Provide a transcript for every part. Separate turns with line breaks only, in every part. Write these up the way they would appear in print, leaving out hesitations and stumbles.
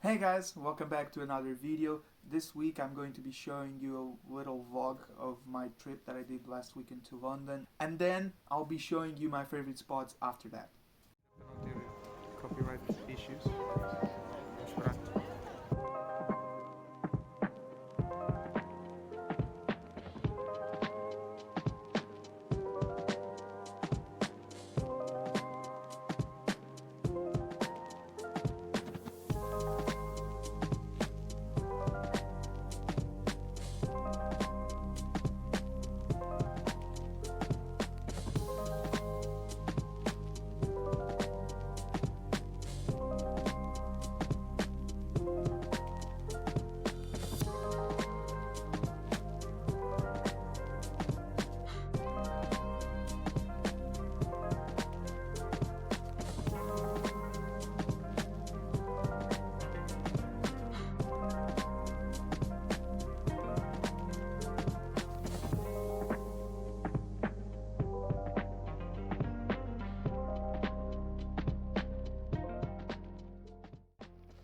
Hey guys, welcome back to another video. This week I'm going to be showing you a little vlog of my trip that I did last weekend to London, and then I'll be showing you my favorite spots after that. Não ter copyright issues.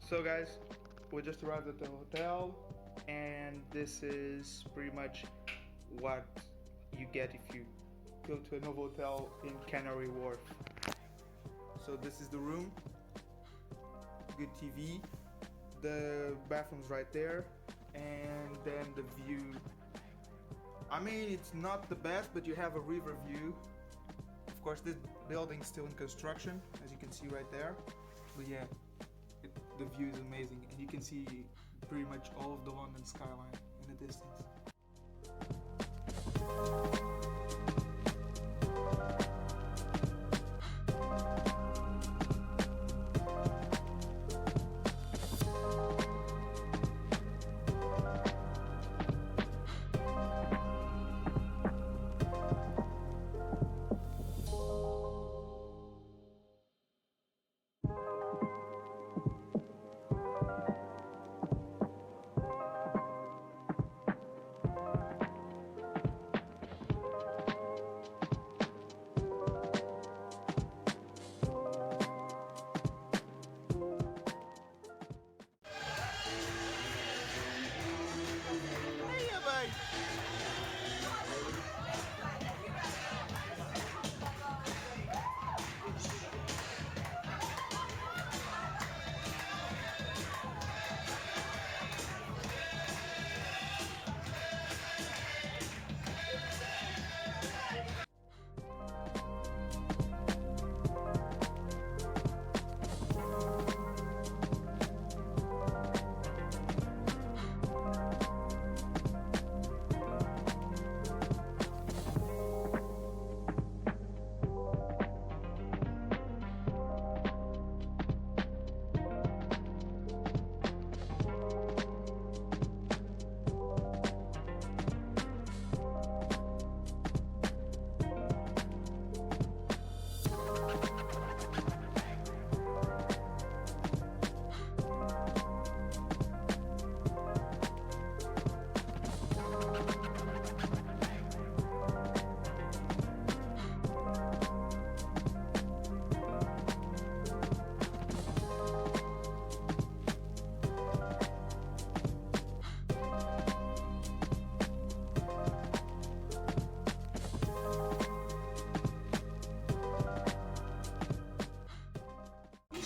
So guys, we just arrived at the hotel, and this is pretty much what you get if you go to a Novotel in Canary Wharf. So this is the room, good TV, the bathroom's right there, and then the view. I mean, it's not the best, but you have a river view. Of course, this building's still in construction, as you can see right there, but yeah. The view is amazing, and you can see pretty much all of the London skyline in the distance.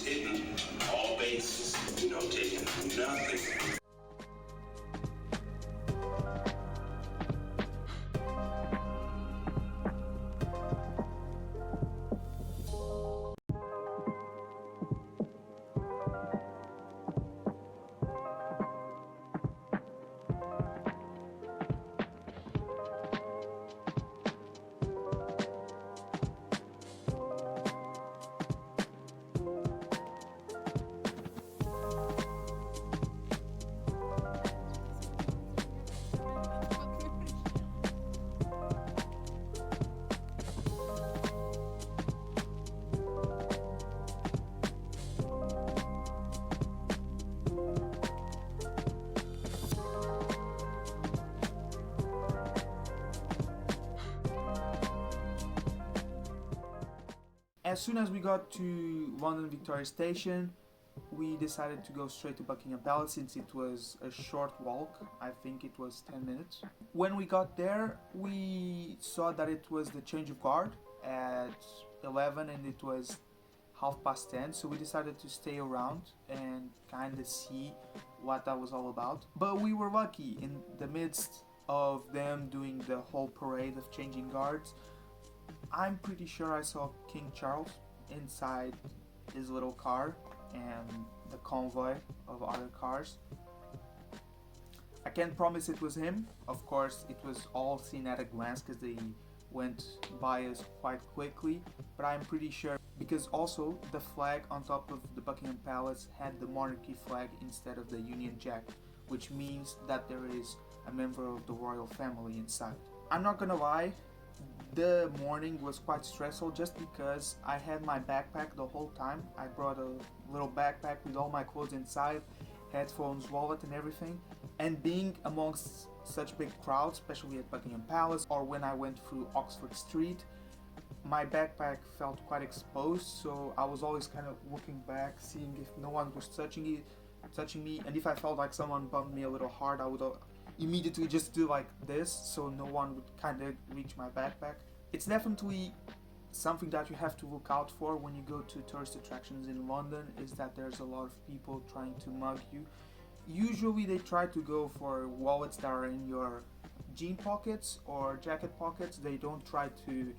Hitting all bases, taking nothing.
As soon as we got to London Victoria Station, we decided to go straight to Buckingham Palace since it was a short walk. I think it was 10 minutes. When we got there, we saw that it was the change of guard at 11 and it was 10:30, so we decided to stay around and kind of see what that was all about. But we were lucky in the midst of them doing the whole parade of changing guards. I'm pretty sure I saw King Charles inside his little car and the convoy of other cars. I can't promise it was him. Of course, it was all seen at a glance because they went by us quite quickly, but I'm pretty sure because also the flag on top of the Buckingham Palace had the monarchy flag instead of the Union Jack, which means that there is a member of the royal family inside. I'm not gonna lie, the morning was quite stressful just because I had my backpack the whole time. I brought a little backpack with all my clothes inside, headphones, wallet and everything, and being amongst such big crowds, especially at Buckingham Palace or when I went through Oxford Street, my backpack felt quite exposed, so I was always kind of looking back, seeing if no one was touching me, and if I felt like someone bumped me a little hard, I would immediately just do like this so no one would kind of reach my backpack. It's definitely something that you have to look out for when you go to tourist attractions in London, is that there's a lot of people trying to mug you. Usually they try to go for wallets that are in your jean pockets or jacket pockets. They don't try to,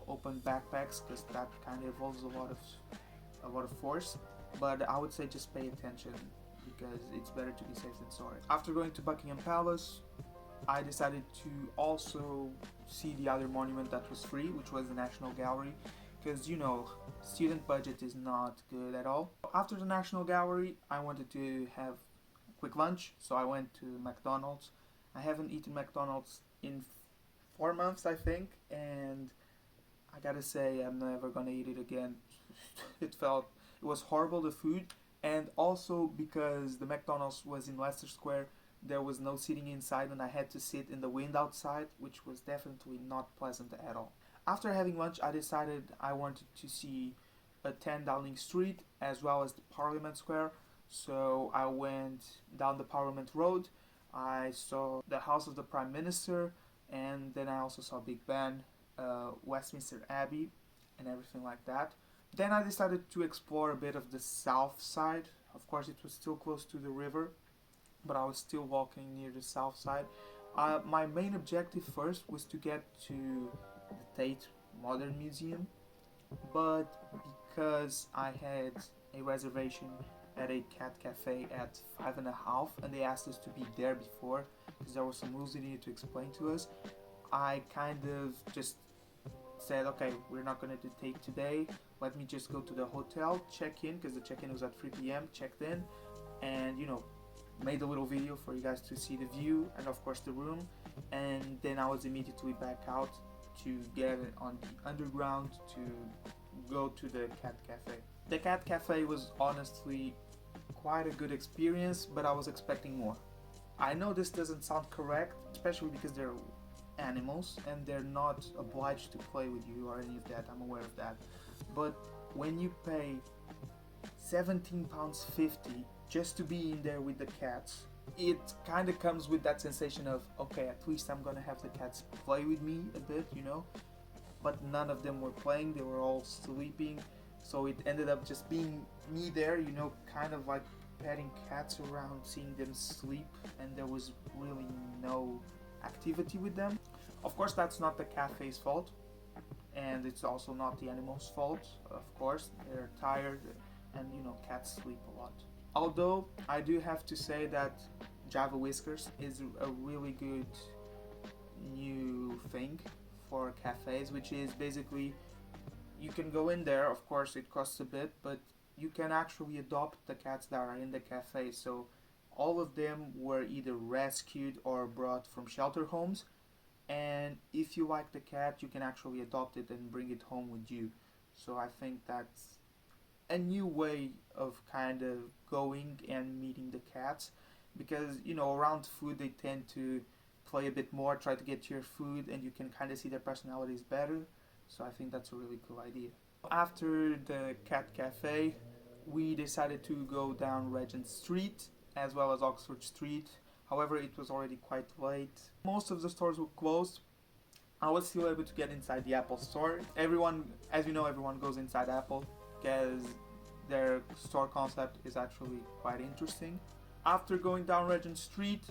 open backpacks because that kind of involves a lot of force. But I would say just pay attention because it's better to be safe than sorry. After going to Buckingham Palace, I decided to also see the other monument that was free, which was the National Gallery, because student budget is not good at all. After the National Gallery, I wanted to have a quick lunch, so I went to McDonald's. I haven't eaten McDonald's in 4 months, I think, and I gotta say I'm never gonna eat it again. It was horrible, the food, and also because the McDonald's was in Leicester Square, there was no seating inside and I had to sit in the wind outside, which was definitely not pleasant at all. After having lunch, I decided I wanted to see a 10 Downing Street as well as the Parliament Square, so I went down the Parliament Road. I saw the House of the Prime Minister, and then I also saw Big Ben, Westminster Abbey, and everything like that. Then I decided to explore a bit of the south side. Of course, it was still close to the river, but I was still walking near the south side. My main objective first was to get to the Tate Modern Museum, but because I had a reservation at a cat cafe at 5:30 and they asked us to be there before because there were some rules they needed to explain to us, I kind of just said, okay, we're not going to do Tate today, let me just go to the hotel, check in, because the check-in was at 3 p.m, checked in, and made a little video for you guys to see the view and of course the room, and then I was immediately back out to get on the underground to go to the cat cafe. The cat cafe was honestly quite a good experience, but I was expecting more. I know this doesn't sound correct, especially because they're animals and they're not obliged to play with you or any of that, I'm aware of that, but when you pay £17.50 just to be in there with the cats, it kind of comes with that sensation of, okay, at least I'm gonna have the cats play with me a bit, but none of them were playing, they were all sleeping, so it ended up just being me there, kind of like petting cats around, seeing them sleep, and there was really no activity with them. Of course, that's not the cafe's fault, and it's also not the animals' fault. Of course, they're tired, and cats sleep a lot. Although I do have to say that Java Whiskers is a really good new thing for cafes, which is basically you can go in there, of course it costs a bit, but you can actually adopt the cats that are in the cafe. So all of them were either rescued or brought from shelter homes, and if you like the cat you can actually adopt it and bring it home with you. So I think that's a new way of kind of going and meeting the cats, because around food they tend to play a bit more, try to get to your food, and you can kind of see their personalities better. So I think that's a really cool idea. After the cat cafe, we decided to go down Regent Street as well as Oxford Street. However, it was already quite late. Most of the stores were closed. I was still able to get inside the Apple store. Everyone, as you know, everyone goes inside Apple because their store concept is actually quite interesting. After going down Regent Street,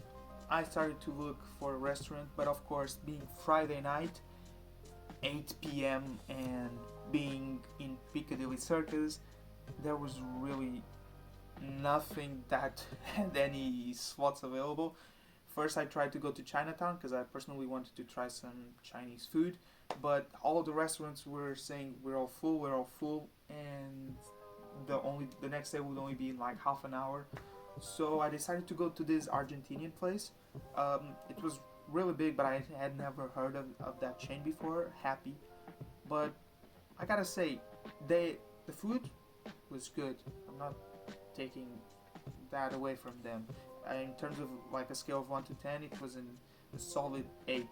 I started to look for a restaurant, but of course, being Friday night, 8 p.m., and being in Piccadilly Circus, there was really nothing that had any slots available. First, I tried to go to Chinatown because I personally wanted to try some Chinese food, but all the restaurants were saying we're all full, and the next day would only be in like half an hour. So I decided to go to this Argentinian place. It was really big, but I had never heard of that chain before. Happy, but I gotta say, the food was good. I'm not taking that away from them. In terms of like a scale of 1 to 10, it was a solid 8.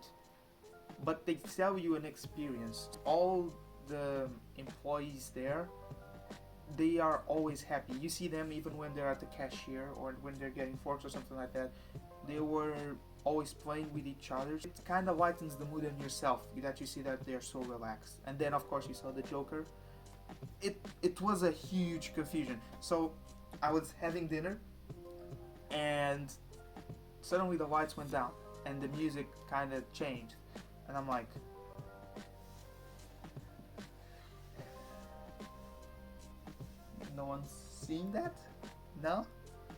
But they sell you an experience. All the employees there, they are always happy. You see them even when they're at the cashier or when they're getting forks or something like that. They were always playing with each other. It kind of lightens the mood on yourself that you see that they're so relaxed. And then of course you saw the Joker. It was a huge confusion. So I was having dinner and suddenly the lights went down and the music kind of changed, and I'm like, no one's seeing that? No?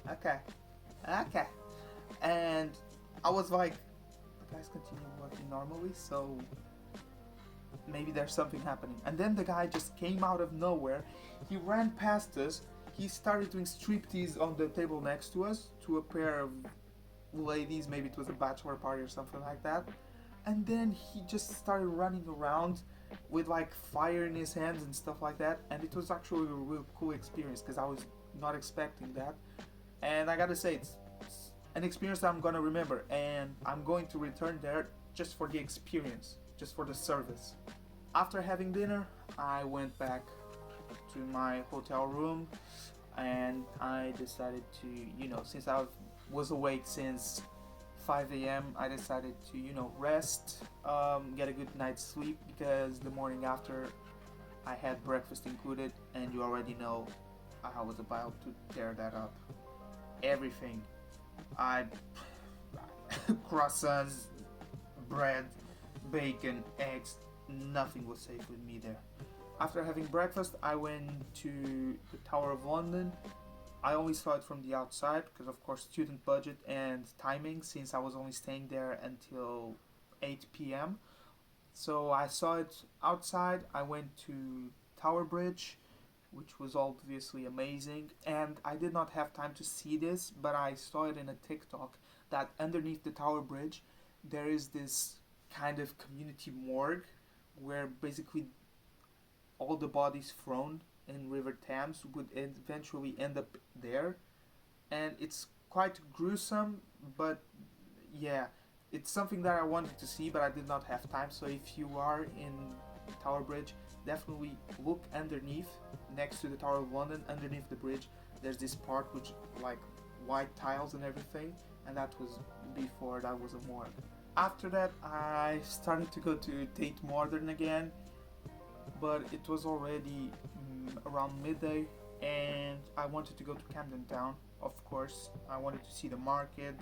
Okay. And I was like, the guys continue working normally, so maybe there's something happening. And then the guy just came out of nowhere. He ran past us. He started doing striptease on the table next to us to a pair of ladies. Maybe it was a bachelor party or something like that. And then he just started running around with like fire in his hands and stuff like that. And it was actually a real cool experience because I was not expecting that. And I gotta say, it's an experience that I'm gonna remember. And I'm going to return there just for the experience, just for the service. After having dinner, I went back to my hotel room and I decided to, since I was awake since 5 a.m., I decided to, rest, get a good night's sleep because the morning after I had breakfast included, and you already know I was about to tear that up. Everything. Croissants, bread, bacon, eggs, nothing was safe with me there. After having breakfast, I went to the Tower of London. I only saw it from the outside because, of course, student budget and timing, since I was only staying there until 8 p.m. So I saw it outside. I went to Tower Bridge, which was obviously amazing. And I did not have time to see this, but I saw it in a TikTok that underneath the Tower Bridge, there is this kind of community morgue where basically all the bodies thrown in River Thames would eventually end up there, and it's quite gruesome, but yeah, it's something that I wanted to see, but I did not have time. So if you are in Tower Bridge, definitely look underneath, next to the Tower of London, underneath the bridge. There's this part which like white tiles and everything, and that was before that was a morgue. After that, I started to go to Tate Modern again, but it was already around midday, and I wanted to go to Camden Town. Of course, I wanted to see the market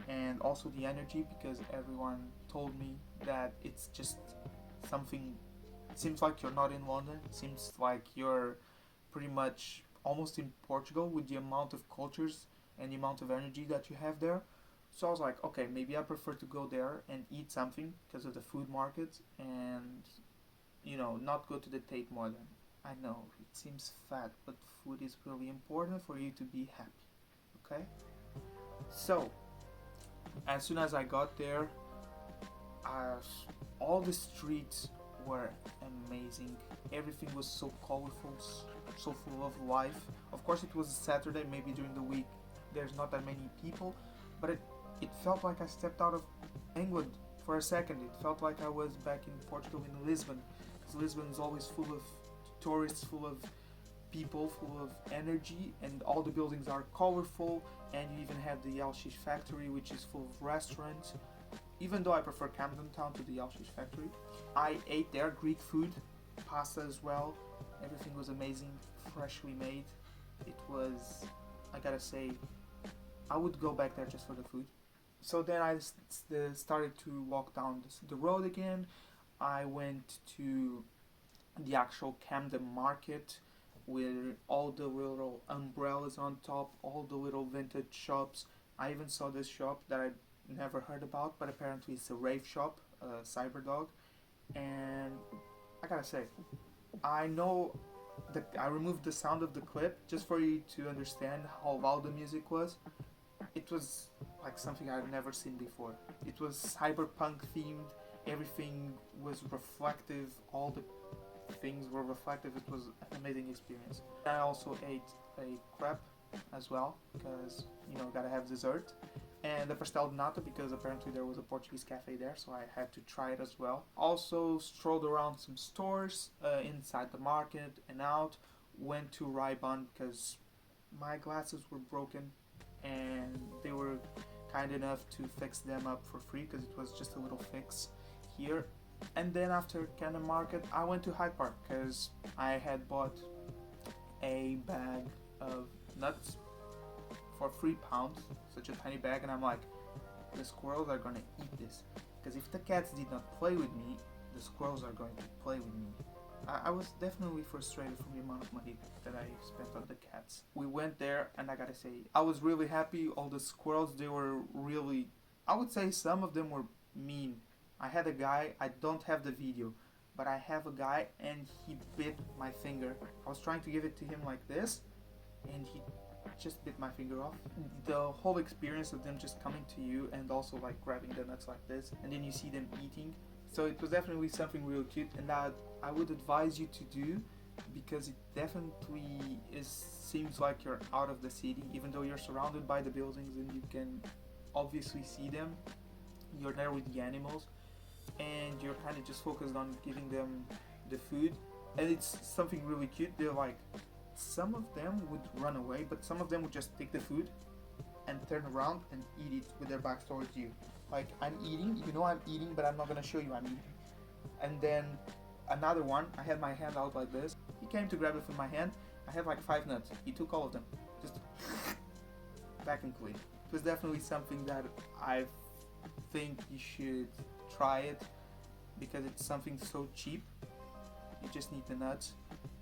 and also the energy because everyone told me that it's just something. It seems like you're not in London. It seems like you're pretty much almost in Portugal with the amount of cultures and the amount of energy that you have there. So I was like, okay, maybe I prefer to go there and eat something because of the food market and, not go to the Tate Modern. I know, it seems fat, but food is really important for you to be happy, okay? So, as soon as I got there, all the streets were amazing. Everything was so colorful, so full of life. Of course, it was a Saturday, maybe during the week there's not that many people, but it felt like I stepped out of England for a second. It felt like I was back in Portugal, in Lisbon, because Lisbon is always full of tourists, full of people, full of energy, and all the buildings are colorful. And you even have the Yalshish factory, which is full of restaurants. Even though I prefer Camden Town to the Yalshish factory, I ate their Greek food, pasta as well. Everything was amazing, freshly made. It was, I gotta say, I would go back there just for the food. So then I started to walk down the road again. I went to the actual Camden Market with all the little umbrellas on top, all the little vintage shops. I even saw this shop that I never heard about, but apparently it's a rave shop, Cyberdog. And I gotta say, I know that I removed the sound of the clip just for you to understand how loud the music was. It was like something I've never seen before. It was cyberpunk themed, everything was reflective, all the things were reflective. It was an amazing experience. I also ate a crepe as well, because gotta have dessert, and the pastel de nata, because apparently there was a Portuguese cafe there, so I had to try it as well. Also strolled around some stores inside the market and out. Went to Ray-Ban because my glasses were broken, and they were kind enough to fix them up for free because it was just a little fix here. And then after Camden Market, I went to Hyde Park because I had bought a bag of nuts for £3, such a tiny bag, and I'm like, the squirrels are gonna eat this, because if the cats did not play with me, the squirrels are going to play with me. I was definitely frustrated from the amount of money that I spent on the cats. We went there, and I gotta say, I was really happy. All the squirrels, they were really, I would say some of them were mean. I had a guy, I don't have the video, but I have a guy, and he bit my finger. I was trying to give it to him like this, and he just bit my finger off. The whole experience of them just coming to you and also like grabbing the nuts like this, and then you see them eating. So it was definitely something real cute, and that I would advise you to do, because it definitely seems like you're out of the city, even though you're surrounded by the buildings and you can obviously see them. You're there with the animals, and you're kind of just focused on giving them the food, and it's something really cute. They're like, some of them would run away, but some of them would just take the food and turn around and eat it with their backs towards you. Like, I'm eating, I'm eating, but I'm not gonna show you I'm eating. And then another one, I had my hand out like this. He came to grab it from my hand. I had like 5 nuts. He took all of them, just back and clean. It was definitely something that I think you should try it, because it's something so cheap. You just need the nuts.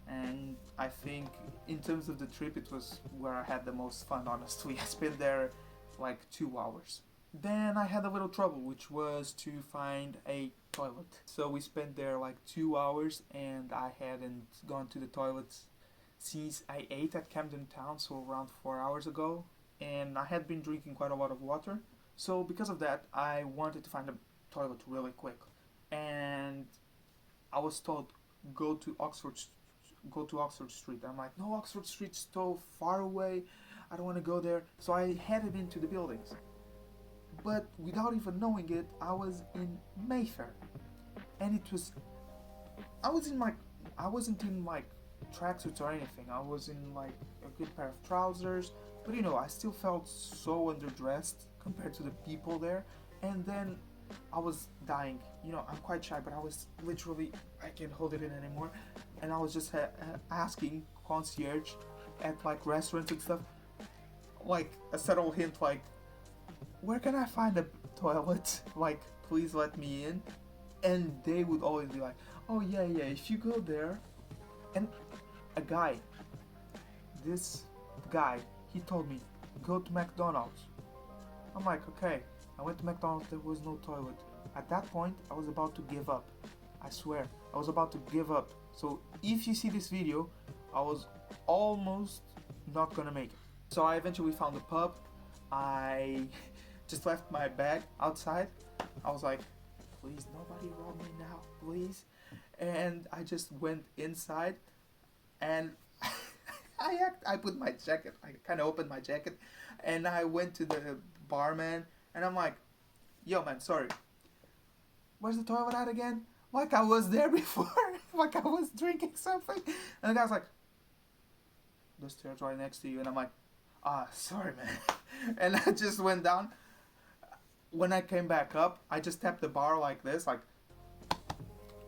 And I think in terms of the trip, it was where I had the most fun, honestly. I spent there like 2 hours. Then I had a little trouble, which was to find a toilet. So we spent there like 2 hours, and I hadn't gone to the toilets since I ate at Camden Town, so around 4 hours ago. And I had been drinking quite a lot of water. So because of that, I wanted to find a toilet really quick. And I was told, go to Oxford Street. I'm like, no, Oxford Street's so far away. I don't want to go there. So I headed into the buildings. But without even knowing it, I was in Mayfair. And I wasn't in like tracksuits or anything. I was in like a good pair of trousers. But I still felt so underdressed compared to the people there. And then I was dying. I'm quite shy, but I was literally, I can't hold it in anymore. And I was just asking concierge at like restaurants and stuff, like a subtle hint, like, where can I find a toilet? Like, please let me in. And they would always be like, oh yeah, if you go there. And this guy, he told me, go to McDonald's. I'm like, okay. I went to McDonald's, there was no toilet. At that point, I was about to give up. I swear, I was about to give up. So if you see this video, I was almost not gonna make it. So I eventually found a pub. I just left my bag outside. I was like, please, nobody rob me now, please. And I just went inside, and I put my jacket, I kind of opened my jacket, and I went to the barman, and I'm like, yo man, sorry, where's the toilet at again? Like I was there before, like I was drinking something. And the guy's like, the stairs right next to you, and I'm like, sorry, man. And I just went down. When I came back up, I just tapped the bar like this, like,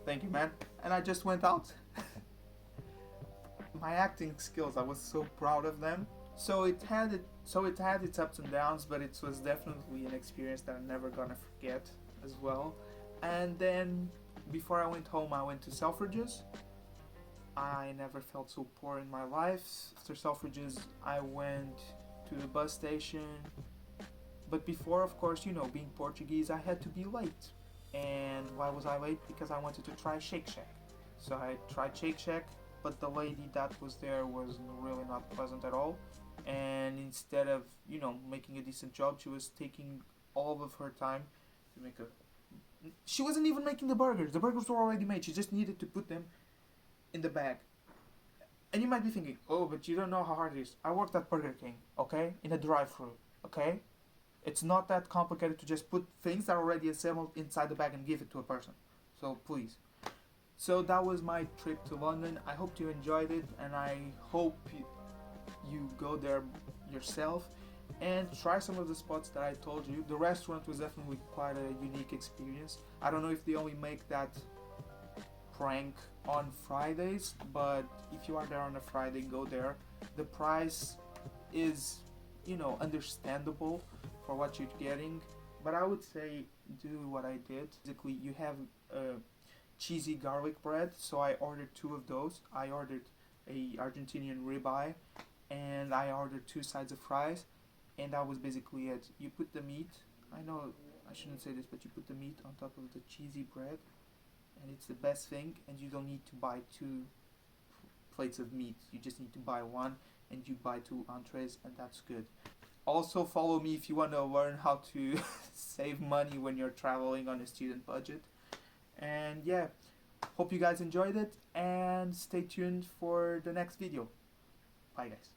thank you, man. And I just went out. My acting skills, I was so proud of them. So it had its ups and downs, but it was definitely an experience that I'm never gonna forget as well. And then before I went home, I went to Selfridges. I never felt so poor in my life. After Selfridges, I went to the bus station. But before, of course, being Portuguese, I had to be late. And why was I late? Because I wanted to try Shake Shack. So I tried Shake Shack, but the lady that was there was really not pleasant at all. And instead of, making a decent job, she was taking all of her time to make a. She wasn't even making the burgers. The burgers were already made. She just needed to put them in the bag. And you might be thinking, oh, but you don't know how hard it is. I worked at Burger King, okay? In a drive-thru, okay? It's not that complicated to just put things that are already assembled inside the bag and give it to a person. So please. So that was my trip to London. I hope you enjoyed it, and I hope you go there yourself and try some of the spots that I told you. The restaurant was definitely quite a unique experience. I don't know if they only make that prank on Fridays, but if you are there on a Friday, go there. The price is, understandable for what you're getting, but I would say do what I did. Basically, you have cheesy garlic bread, so I ordered two of those. I ordered a Argentinian ribeye, and I ordered two sides of fries, and that was basically it. You put the meat, I know I shouldn't say this, but you put the meat on top of the cheesy bread, and it's the best thing, and you don't need to buy two plates of meat. You just need to buy one, and you buy two entrees, and that's good. Also, follow me if you want to learn how to save money when you're traveling on a student budget. And yeah, hope you guys enjoyed it, and stay tuned for the next video. Bye, guys.